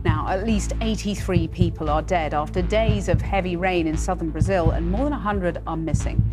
Now, at least 83 people are dead after days of heavy rain in southern Brazil, and more than 100 are missing.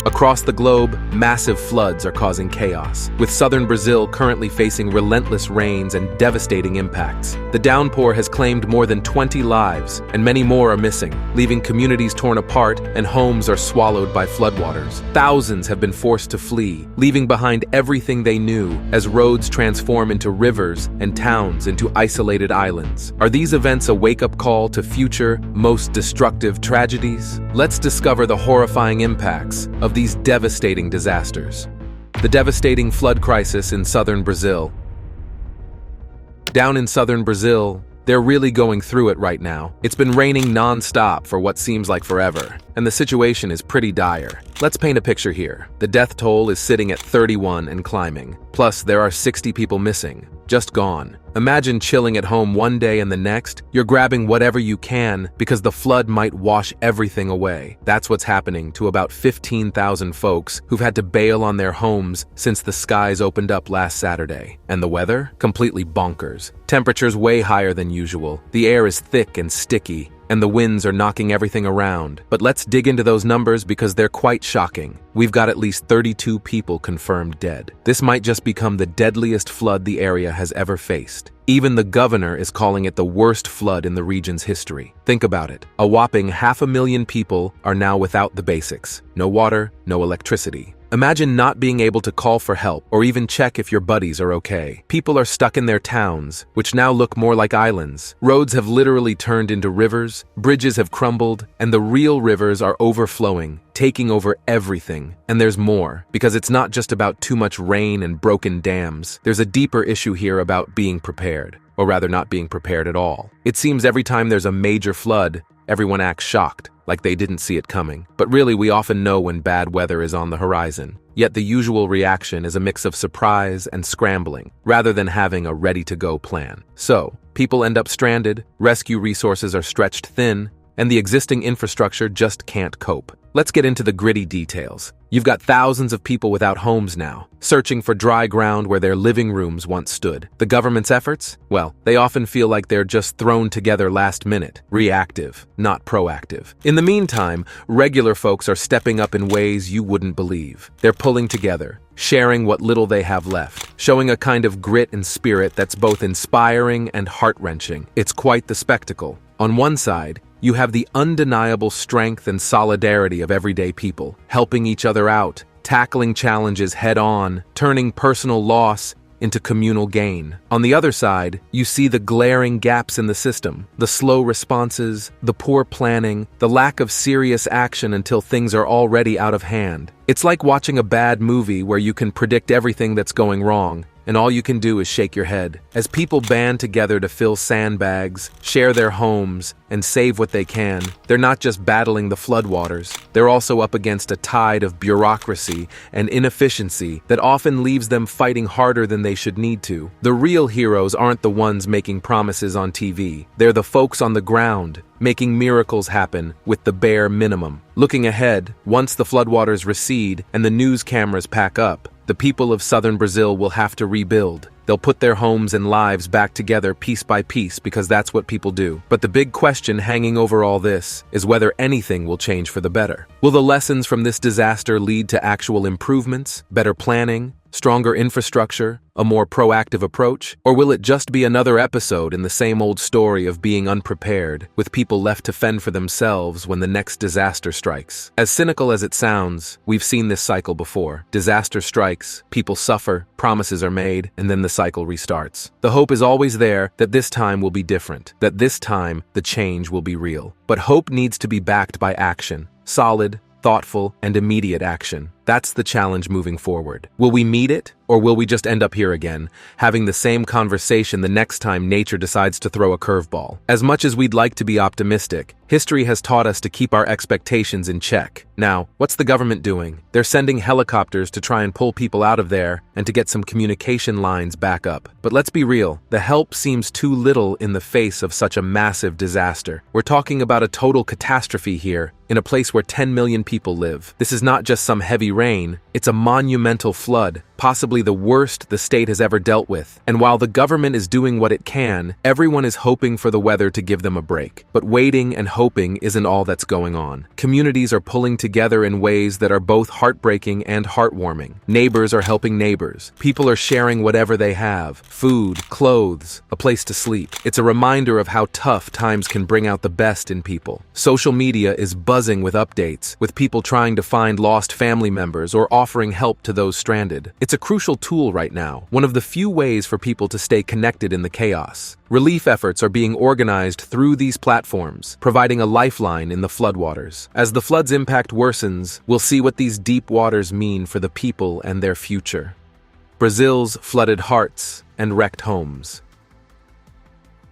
Across the globe, massive floods are causing chaos, with southern Brazil currently facing relentless rains and devastating impacts. The downpour has claimed more than 20 lives, and many more are missing, leaving communities torn apart and homes are swallowed by floodwaters. Thousands have been forced to flee, leaving behind everything they knew as roads transform into rivers and towns into isolated islands. Are these events a wake-up call to future, most destructive tragedies? Let's discover the horrifying impacts of these devastating disasters. The devastating flood crisis in southern Brazil. Down in southern Brazil, they're really going through it right now. It's been raining non-stop for what seems like forever, and the situation is pretty dire. Let's paint a picture here. The death toll is sitting at 31 and climbing. Plus, there are 60 people missing, just gone. Imagine chilling at home one day and the next, you're grabbing whatever you can because the flood might wash everything away. That's what's happening to about 15,000 folks who've had to bail on their homes since the skies opened up last Saturday. And the weather? Completely bonkers. Temperatures way higher than usual. The air is thick and sticky, and the winds are knocking everything around. But let's dig into those numbers because they're quite shocking. We've got at least 32 people confirmed dead. This might just become the deadliest flood the area has ever faced. Even the governor is calling it the worst flood in the region's history. Think about it. A whopping 500,000 people are now without the basics. No water, no electricity. Imagine not being able to call for help or even check if your buddies are okay. People are stuck in their towns, which now look more like islands. Roads have literally turned into rivers, bridges have crumbled, and the real rivers are overflowing, taking over everything. And there's more, because it's not just about too much rain and broken dams. There's a deeper issue here about being prepared, or rather not being prepared at all. It seems every time there's a major flood, everyone acts shocked, like they didn't see it coming. But really, we often know when bad weather is on the horizon. Yet the usual reaction is a mix of surprise and scrambling, rather than having a ready-to-go plan. So, people end up stranded, rescue resources are stretched thin, and the existing infrastructure just can't cope. Let's get into the gritty details. You've got thousands of people without homes now, searching for dry ground where their living rooms once stood. The government's efforts? Well, they often feel like they're just thrown together last minute, reactive, not proactive. In the meantime, regular folks are stepping up in ways you wouldn't believe. They're pulling together, sharing what little they have left, showing a kind of grit and spirit that's both inspiring and heart-wrenching. It's quite the spectacle. On one side, you have the undeniable strength and solidarity of everyday people, helping each other out, tackling challenges head-on, turning personal loss into communal gain. On the other side, you see the glaring gaps in the system, the slow responses, the poor planning, the lack of serious action until things are already out of hand. It's like watching a bad movie where you can predict everything that's going wrong, and all you can do is shake your head. As people band together to fill sandbags, share their homes, and save what they can, they're not just battling the floodwaters, they're also up against a tide of bureaucracy and inefficiency that often leaves them fighting harder than they should need to. The real heroes aren't the ones making promises on TV. They're the folks on the ground, making miracles happen with the bare minimum. Looking ahead, once the floodwaters recede and the news cameras pack up, the people of southern Brazil will have to rebuild. They'll put their homes and lives back together piece by piece because that's what people do. But the big question hanging over all this is whether anything will change for the better. Will the lessons from this disaster lead to actual improvements, better planning, stronger infrastructure, a more proactive approach? Or will it just be another episode in the same old story of being unprepared, with people left to fend for themselves when the next disaster strikes? As cynical as it sounds, we've seen this cycle before. Disaster strikes, people suffer, promises are made, and then the cycle restarts. The hope is always there that this time will be different, that this time the change will be real. But hope needs to be backed by action, solid, thoughtful, and immediate action. That's the challenge moving forward. Will we meet it, or will we just end up here again, having the same conversation the next time nature decides to throw a curveball? As much as we'd like to be optimistic, history has taught us to keep our expectations in check. Now, what's the government doing? They're sending helicopters to try and pull people out of there and to get some communication lines back up. But let's be real, the help seems too little in the face of such a massive disaster. We're talking about a total catastrophe here, in a place where 10 million people live. This is not just some heavy rain, it's a monumental flood, possibly the worst the state has ever dealt with. And while the government is doing what it can, everyone is hoping for the weather to give them a break. But waiting and hoping isn't all that's going on. Communities are pulling together in ways that are both heartbreaking and heartwarming. Neighbors are helping neighbors. People are sharing whatever they have: food, clothes, a place to sleep. It's a reminder of how tough times can bring out the best in people. Social media is buzzing with updates, with people trying to find lost family members or offering help to those stranded. It's a crucial tool right now, one of the few ways for people to stay connected in the chaos. Relief efforts are being organized through these platforms, providing a lifeline in the floodwaters. As the flood's impact worsens, we'll see what these deep waters mean for the people and their future. Brazil's flooded hearts and wrecked homes.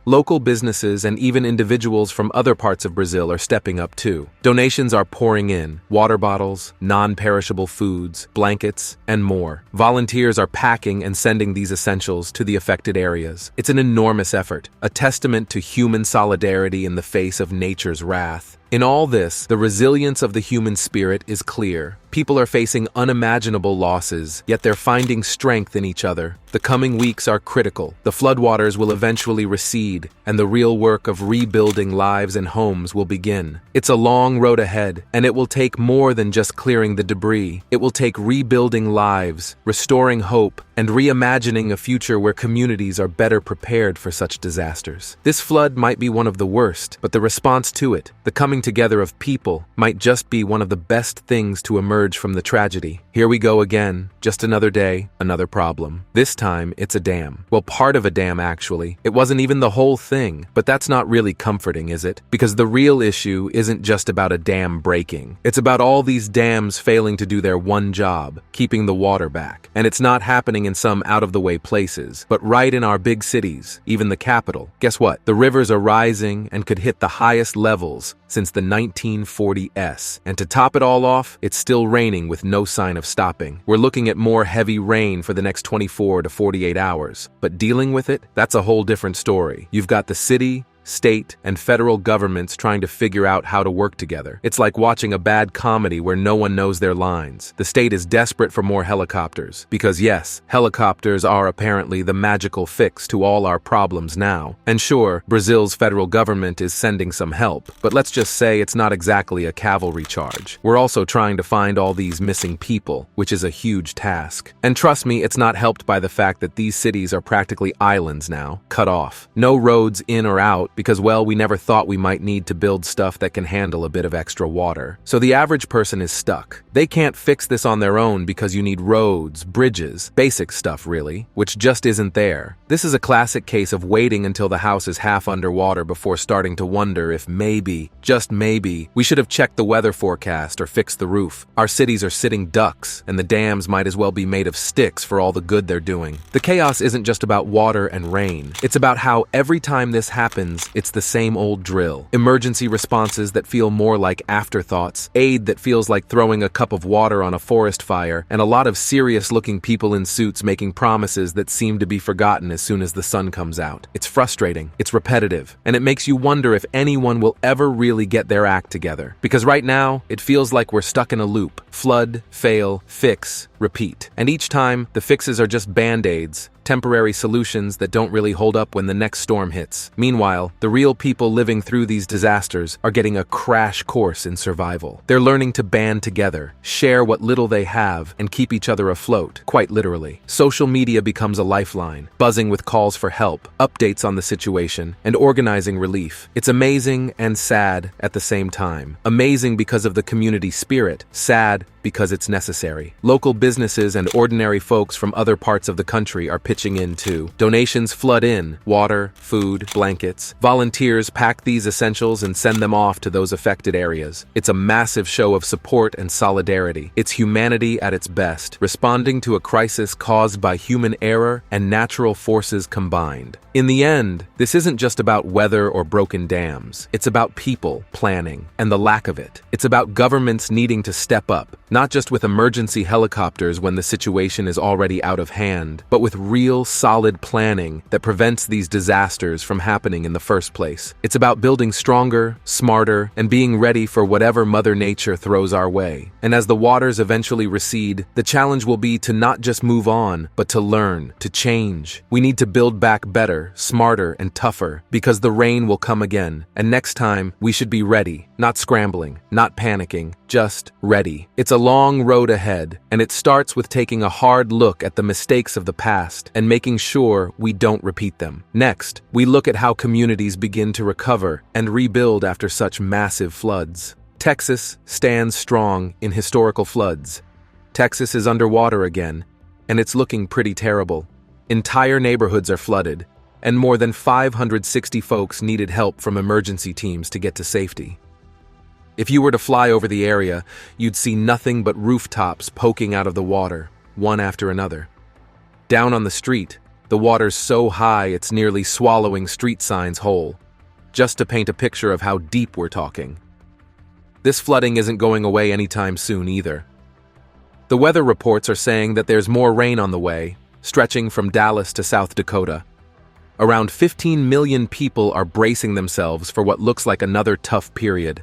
Local businesses and even individuals from other parts of Brazil are stepping up too. Donations are pouring in: water bottles, non-perishable foods, blankets, and more. Volunteers are packing and sending these essentials to the affected areas. It's an enormous effort, a testament to human solidarity in the face of nature's wrath. In all this, the resilience of the human spirit is clear. People are facing unimaginable losses, yet they're finding strength in each other. The coming weeks are critical. The floodwaters will eventually recede, and the real work of rebuilding lives and homes will begin. It's a long road ahead, and it will take more than just clearing the debris. It will take rebuilding lives, restoring hope, and reimagining a future where communities are better prepared for such disasters. This flood might be one of the worst, but the response to it, the coming together of people, might just be one of the best things to emerge from the tragedy. Here we go again, just another day, another problem. This time, it's a dam. Well, part of a dam, actually. It wasn't even the whole thing, but that's not really comforting, is it? Because the real issue isn't just about a dam breaking. It's about all these dams failing to do their one job, keeping the water back. And it's not happening in some out-of-the-way places, but right in our big cities, even the capital. Guess what? The rivers are rising and could hit the highest levels since the 1940s. And to top it all off, it's still raining with no sign of stopping. We're looking at more heavy rain for the next 24 to 48 hours. But dealing with it, that's a whole different story. You've got the city, state, and federal governments trying to figure out how to work together. It's like watching a bad comedy where no one knows their lines. The state is desperate for more helicopters, because yes, helicopters are apparently the magical fix to all our problems now. And sure, Brazil's federal government is sending some help, but let's just say it's not exactly a cavalry charge. We're also trying to find all these missing people, which is a huge task. And trust me, it's not helped by the fact that these cities are practically islands now, cut off. No roads in or out, because, well, we never thought we might need to build stuff that can handle a bit of extra water. So the average person is stuck. They can't fix this on their own because you need roads, bridges, basic stuff really, which just isn't there. This is a classic case of waiting until the house is half underwater before starting to wonder if maybe, just maybe, we should have checked the weather forecast or fixed the roof. Our cities are sitting ducks, and the dams might as well be made of sticks for all the good they're doing. The chaos isn't just about water and rain. It's about how every time this happens, it's the same old drill. Emergency responses that feel more like afterthoughts, aid that feels like throwing a cup of water on a forest fire, and a lot of serious-looking people in suits making promises that seem to be forgotten as soon as the sun comes out. It's frustrating, it's repetitive, and it makes you wonder if anyone will ever really get their act together. Because right now, it feels like we're stuck in a loop. Flood, fail, fix, repeat. And each time, the fixes are just band-aids, temporary solutions that don't really hold up when the next storm hits. Meanwhile, the real people living through these disasters are getting a crash course in survival. They're learning to band together, share what little they have, and keep each other afloat, quite literally. Social media becomes a lifeline, buzzing with calls for help, updates on the situation, and organizing relief. It's amazing and sad at the same time. Amazing because of the community spirit, sad because it's necessary. Local businesses and ordinary folks from other parts of the country are pitching in too. Donations flood in: water, food, blankets. Volunteers pack these essentials and send them off to those affected areas. It's a massive show of support and solidarity. It's humanity at its best, responding to a crisis caused by human error and natural forces combined. In the end, this isn't just about weather or broken dams. It's about people, planning, and the lack of it. It's about governments needing to step up, not just with emergency helicopters when the situation is already out of hand, but with real, solid planning that prevents these disasters from happening in the first place. It's about building stronger, smarter, and being ready for whatever Mother Nature throws our way. And as the waters eventually recede, the challenge will be to not just move on, but to learn, to change. We need to build back better, smarter, and tougher, because the rain will come again, and next time we should be ready, not scrambling, not panicking, just ready. It's a long road ahead, and it starts with taking a hard look at the mistakes of the past and making sure we don't repeat them. Next, we look at how communities begin to recover and rebuild after such massive floods. Texas stands strong in historical floods. Texas is underwater again, and it's looking pretty terrible. Entire neighborhoods are flooded, and more than 560 folks needed help from emergency teams to get to safety. If you were to fly over the area, you'd see nothing but rooftops poking out of the water, one after another. Down on the street, the water's so high it's nearly swallowing street signs whole, just to paint a picture of how deep we're talking. This flooding isn't going away anytime soon either. The weather reports are saying that there's more rain on the way, stretching from Dallas to South Dakota. Around 15 million people are bracing themselves for what looks like another tough period.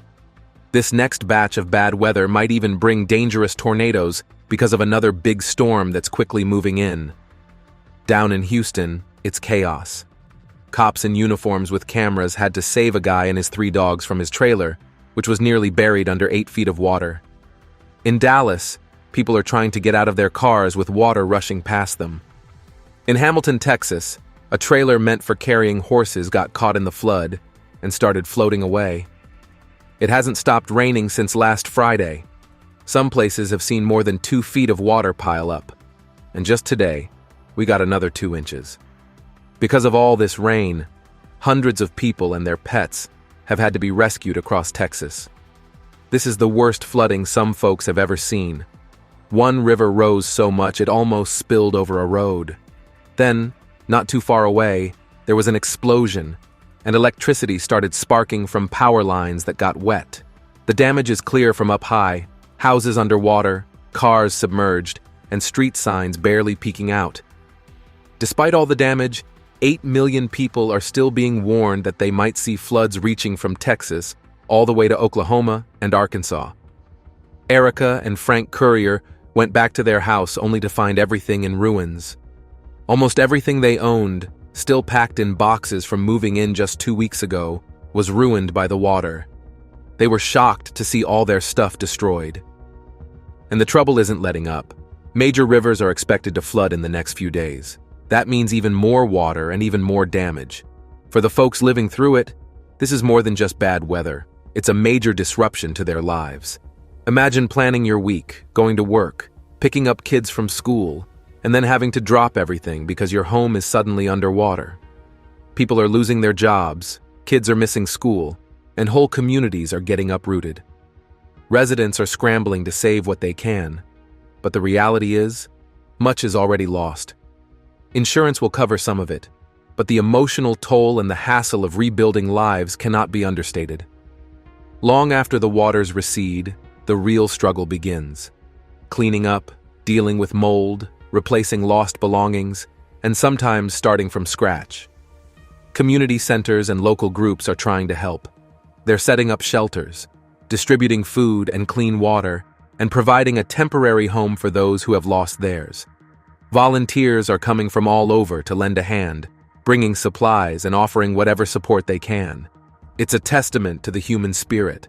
This next batch of bad weather might even bring dangerous tornadoes because of another big storm that's quickly moving in. Down in Houston, it's chaos. Cops in uniforms with cameras had to save a guy and his 3 dogs from his trailer, which was nearly buried under 8 feet of water. In Dallas, people are trying to get out of their cars with water rushing past them. In Hamilton, Texas, a trailer meant for carrying horses got caught in the flood and started floating away. It hasn't stopped raining since last Friday. Some places have seen more than 2 feet of water pile up. And just today, we got another 2 inches. Because of all this rain, hundreds of people and their pets have had to be rescued across Texas. This is the worst flooding some folks have ever seen. One river rose so much it almost spilled over a road. Then, not too far away, there was an explosion, and electricity started sparking from power lines that got wet. The damage is clear from up high: houses underwater, cars submerged, and street signs barely peeking out. Despite all the damage, 8 million people are still being warned that they might see floods reaching from Texas all the way to Oklahoma and Arkansas. Erica and Frank Courier went back to their house only to find everything in ruins. Almost everything they owned, still packed in boxes from moving in just 2 weeks ago, was ruined by the water. They were shocked to see all their stuff destroyed. And the trouble isn't letting up. Major rivers are expected to flood in the next few days. That means even more water and even more damage. For the folks living through it, this is more than just bad weather. It's a major disruption to their lives. Imagine planning your week, going to work, picking up kids from school, and then having to drop everything because your home is suddenly underwater. People are losing their jobs, kids are missing school, and whole communities are getting uprooted. Residents are scrambling to save what they can, but the reality is, much is already lost. Insurance will cover some of it, but the emotional toll and the hassle of rebuilding lives cannot be understated. Long after the waters recede, the real struggle begins. Cleaning up, dealing with mold, replacing lost belongings, and sometimes starting from scratch. Community centers and local groups are trying to help. They're setting up shelters, distributing food and clean water, and providing a temporary home for those who have lost theirs. Volunteers are coming from all over to lend a hand, bringing supplies and offering whatever support they can. It's a testament to the human spirit,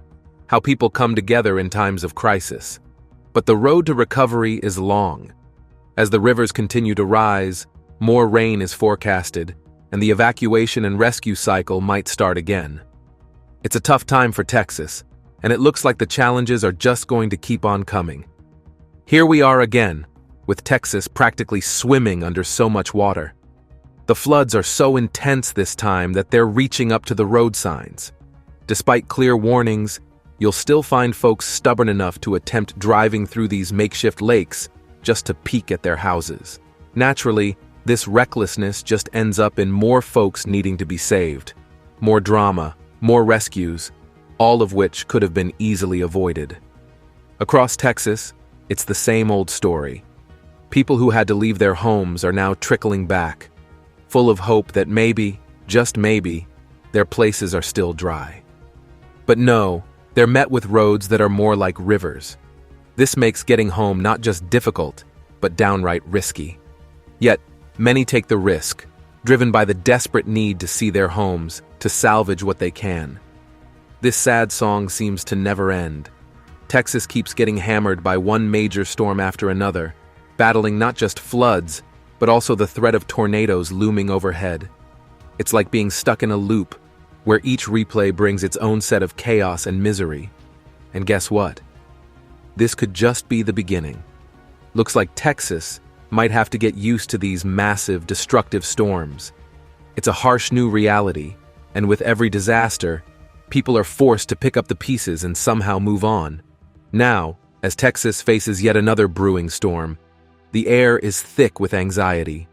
how people come together in times of crisis. But the road to recovery is long. As the rivers continue to rise, more rain is forecasted, and the evacuation and rescue cycle might start again. It's a tough time for Texas, and it looks like the challenges are just going to keep on coming. Here we are again, with Texas practically swimming under so much water. The floods are so intense this time that they're reaching up to the road signs. Despite clear warnings, you'll still find folks stubborn enough to attempt driving through these makeshift lakes just to peek at their houses. Naturally, this recklessness just ends up in more folks needing to be saved, more drama, more rescues, all of which could have been easily avoided. Across Texas, it's the same old story. People who had to leave their homes are now trickling back, full of hope that maybe, just maybe, their places are still dry. But no, they're met with roads that are more like rivers. This makes getting home not just difficult, but downright risky. Yet, many take the risk, driven by the desperate need to see their homes, to salvage what they can. This sad song seems to never end. Texas keeps getting hammered by one major storm after another, battling not just floods, but also the threat of tornadoes looming overhead. It's like being stuck in a loop, where each replay brings its own set of chaos and misery. And guess what? This could just be the beginning. Looks like Texas might have to get used to these massive, destructive storms. It's a harsh new reality, and with every disaster, people are forced to pick up the pieces and somehow move on. Now, as Texas faces yet another brewing storm, the air is thick with anxiety.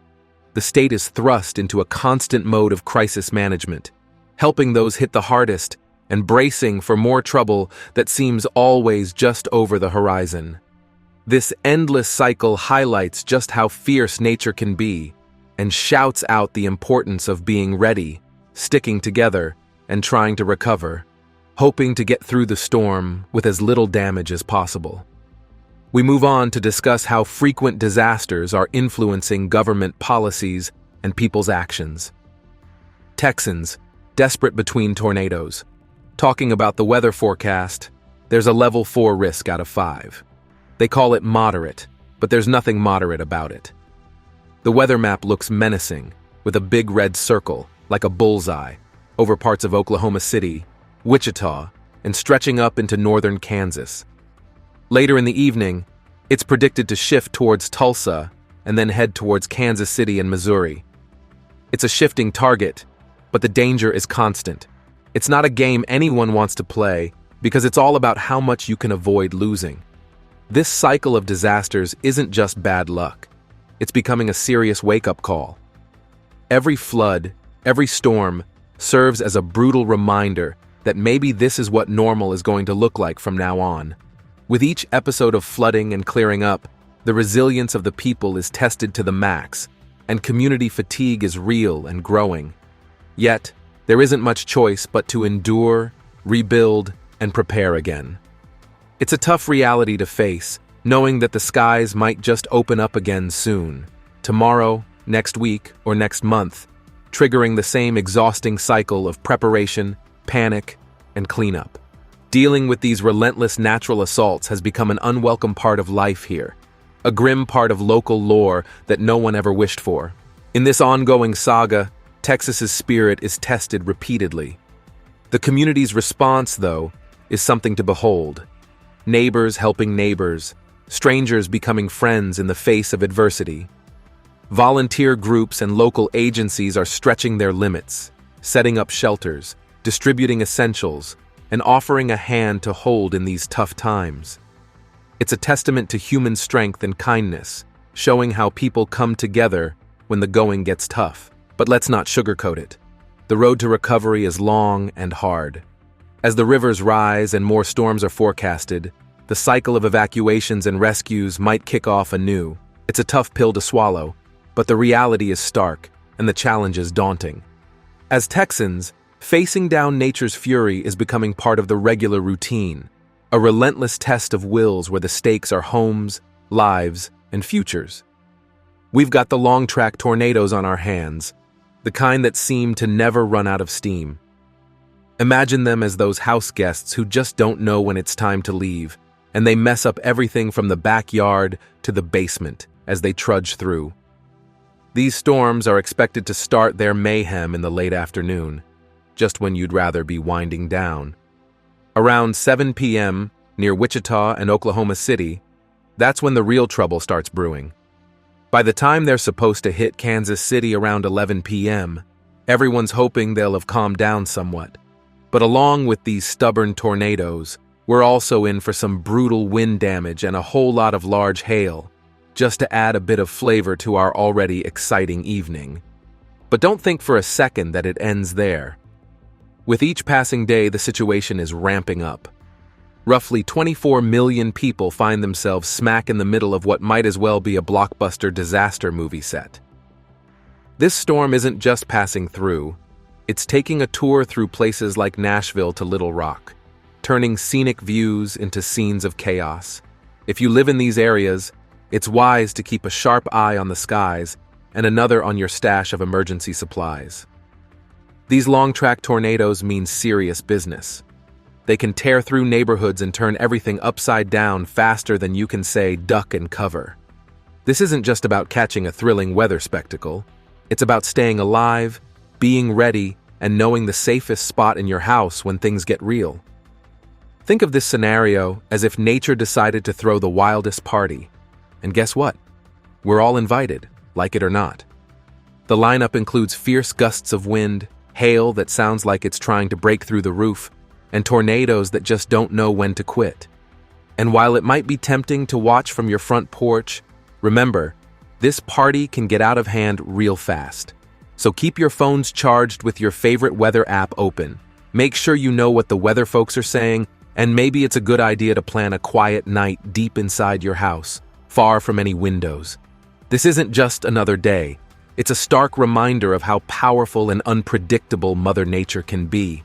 The state is thrust into a constant mode of crisis management, helping those hit the hardest and bracing for more trouble that seems always just over the horizon. This endless cycle highlights just how fierce nature can be and shouts out the importance of being ready, sticking together, and trying to recover, hoping to get through the storm with as little damage as possible. We move on to discuss how frequent disasters are influencing government policies and people's actions. Texans, desperate between tornadoes. Talking about the weather forecast, there's a level 4 risk out of 5. They call it moderate, but there's nothing moderate about it. The weather map looks menacing, with a big red circle, like a bullseye, over parts of Oklahoma City, Wichita, and stretching up into northern Kansas. Later in the evening, it's predicted to shift towards Tulsa and then head towards Kansas City and Missouri. It's a shifting target, but the danger is constant. It's not a game anyone wants to play because it's all about how much you can avoid losing. This cycle of disasters isn't just bad luck. It's becoming a serious wake-up call. Every flood, every storm, serves as a brutal reminder that maybe this is what normal is going to look like from now on. With each episode of flooding and clearing up, the resilience of the people is tested to the max, and community fatigue is real and growing. Yet, there isn't much choice but to endure, rebuild, and prepare again. It's a tough reality to face, knowing that the skies might just open up again soon, tomorrow, next week, or next month, triggering the same exhausting cycle of preparation, panic, and cleanup. Dealing with these relentless natural assaults has become an unwelcome part of life here, a grim part of local lore that no one ever wished for. In this ongoing saga, Texas's spirit is tested repeatedly. The community's response, though, is something to behold. Neighbors helping neighbors, strangers becoming friends in the face of adversity. Volunteer groups and local agencies are stretching their limits, setting up shelters, distributing essentials, and offering a hand to hold in these tough times. It's a testament to human strength and kindness, showing how people come together when the going gets tough. But let's not sugarcoat it. The road to recovery is long and hard. As the rivers rise and more storms are forecasted, the cycle of evacuations and rescues might kick off anew. It's a tough pill to swallow, but the reality is stark, and the challenge is daunting. As Texans, facing down nature's fury is becoming part of the regular routine, a relentless test of wills where the stakes are homes, lives, and futures. We've got the long-track tornadoes on our hands, the kind that seem to never run out of steam. Imagine them as those house guests who just don't know when it's time to leave, and they mess up everything from the backyard to the basement as they trudge through. These storms are expected to start their mayhem in the late afternoon, just when you'd rather be winding down. Around 7 p.m., near Wichita and Oklahoma City, That's when the real trouble starts brewing. By the time they're supposed to hit Kansas City around 11 p.m., everyone's hoping they'll have calmed down somewhat. But along with these stubborn tornadoes, we're also in for some brutal wind damage and a whole lot of large hail, just to add a bit of flavor to our already exciting evening. But don't think for a second that it ends there. With each passing day, the situation is ramping up. Roughly 24 million people find themselves smack in the middle of what might as well be a blockbuster disaster movie set. This storm isn't just passing through, it's taking a tour through places like Nashville to Little Rock, turning scenic views into scenes of chaos. If you live in these areas, it's wise to keep a sharp eye on the skies and another on your stash of emergency supplies. These long-track tornadoes mean serious business. They can tear through neighborhoods and turn everything upside down faster than you can say duck and cover. This isn't just about catching a thrilling weather spectacle. It's about staying alive, being ready, and knowing the safest spot in your house when things get real. Think of this scenario as if nature decided to throw the wildest party. And guess what? We're all invited, like it or not. The lineup includes fierce gusts of wind, hail that sounds like it's trying to break through the roof, and tornadoes that just don't know when to quit. And while it might be tempting to watch from your front porch, remember, this party can get out of hand real fast. So keep your phones charged with your favorite weather app open. Make sure you know what the weather folks are saying, and maybe it's a good idea to plan a quiet night deep inside your house, far from any windows. This isn't just another day. It's a stark reminder of how powerful and unpredictable Mother Nature can be.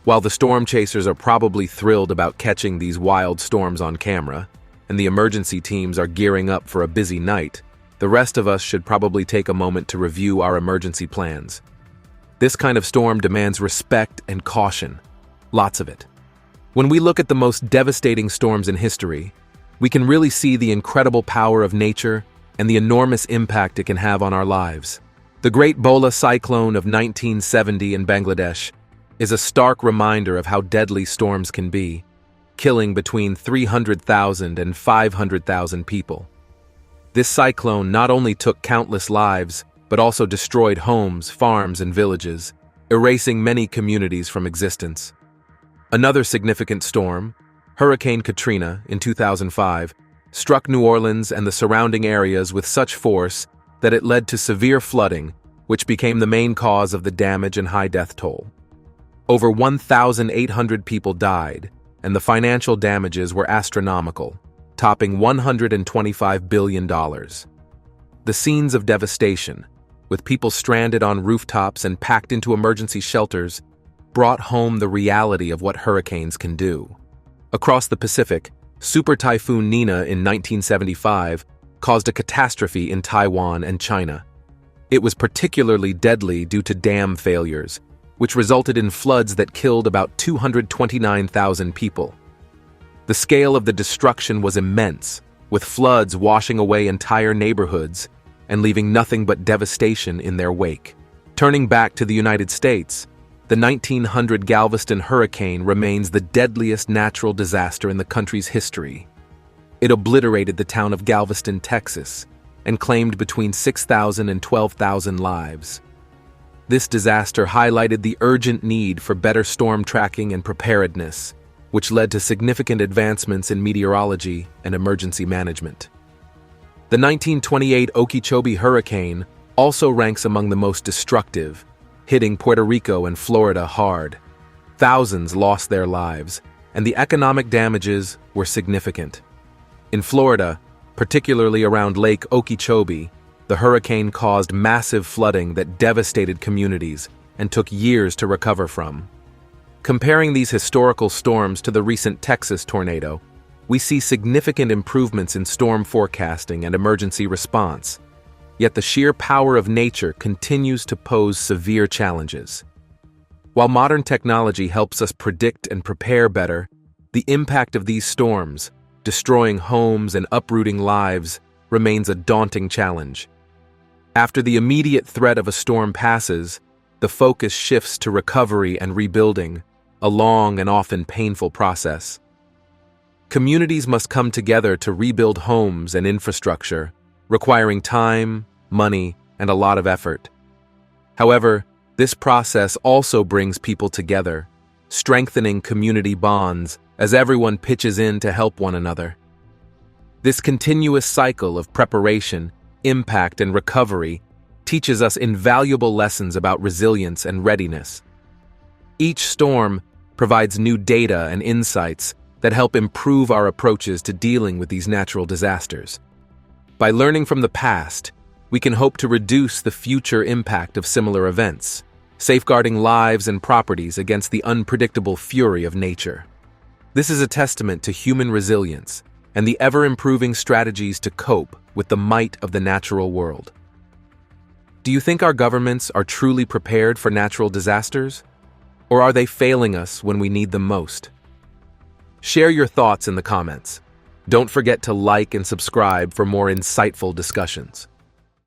While the storm chasers are probably thrilled about catching these wild storms on camera, and the emergency teams are gearing up for a busy night, the rest of us should probably take a moment to review our emergency plans. This kind of storm demands respect and caution. Lots of it. When we look at the most devastating storms in history, we can really see the incredible power of nature and the enormous impact it can have on our lives. The Great Bola Cyclone of 1970 in Bangladesh is a stark reminder of how deadly storms can be, killing between 300,000 and 500,000 people. This cyclone not only took countless lives, but also destroyed homes, farms, and villages, erasing many communities from existence. Another significant storm, Hurricane Katrina in 2005, struck New Orleans and the surrounding areas with such force that it led to severe flooding, which became the main cause of the damage and high death toll. Over 1,800 people died, and the financial damages were astronomical, topping $125 billion. The scenes of devastation, with people stranded on rooftops and packed into emergency shelters, brought home the reality of what hurricanes can do. Across the Pacific, Super Typhoon Nina in 1975 caused a catastrophe in Taiwan and China. It was particularly deadly due to dam failures, which resulted in floods that killed about 229,000 people. The scale of the destruction was immense, with floods washing away entire neighborhoods and leaving nothing but devastation in their wake. Turning back to the United States, the 1900 Galveston hurricane remains the deadliest natural disaster in the country's history. It obliterated the town of Galveston, Texas, and claimed between 6,000 and 12,000 lives. This disaster highlighted the urgent need for better storm tracking and preparedness, which led to significant advancements in meteorology and emergency management. The 1928 Okeechobee hurricane also ranks among the most destructive, hitting Puerto Rico and Florida hard. Thousands lost their lives, and the economic damages were significant. In Florida, particularly around Lake Okeechobee, the hurricane caused massive flooding that devastated communities and took years to recover from. Comparing these historical storms to the recent Texas tornado, we see significant improvements in storm forecasting and emergency response. Yet the sheer power of nature continues to pose severe challenges. While modern technology helps us predict and prepare better, the impact of these storms, destroying homes and uprooting lives, remains a daunting challenge. After the immediate threat of a storm passes, the focus shifts to recovery and rebuilding, a long and often painful process. Communities must come together to rebuild homes and infrastructure, requiring time, money, and a lot of effort. However, this process also brings people together, strengthening community bonds as everyone pitches in to help one another. This continuous cycle of preparation, impact, and recovery teaches us invaluable lessons about resilience and readiness. Each storm provides new data and insights that help improve our approaches to dealing with these natural disasters. By learning from the past, we can hope to reduce the future impact of similar events, safeguarding lives and properties against the unpredictable fury of nature. This is a testament to human resilience and the ever-improving strategies to cope with the might of the natural world. Do you think our governments are truly prepared for natural disasters? Or are they failing us when we need them most? Share your thoughts in the comments. Don't forget to like and subscribe for more insightful discussions.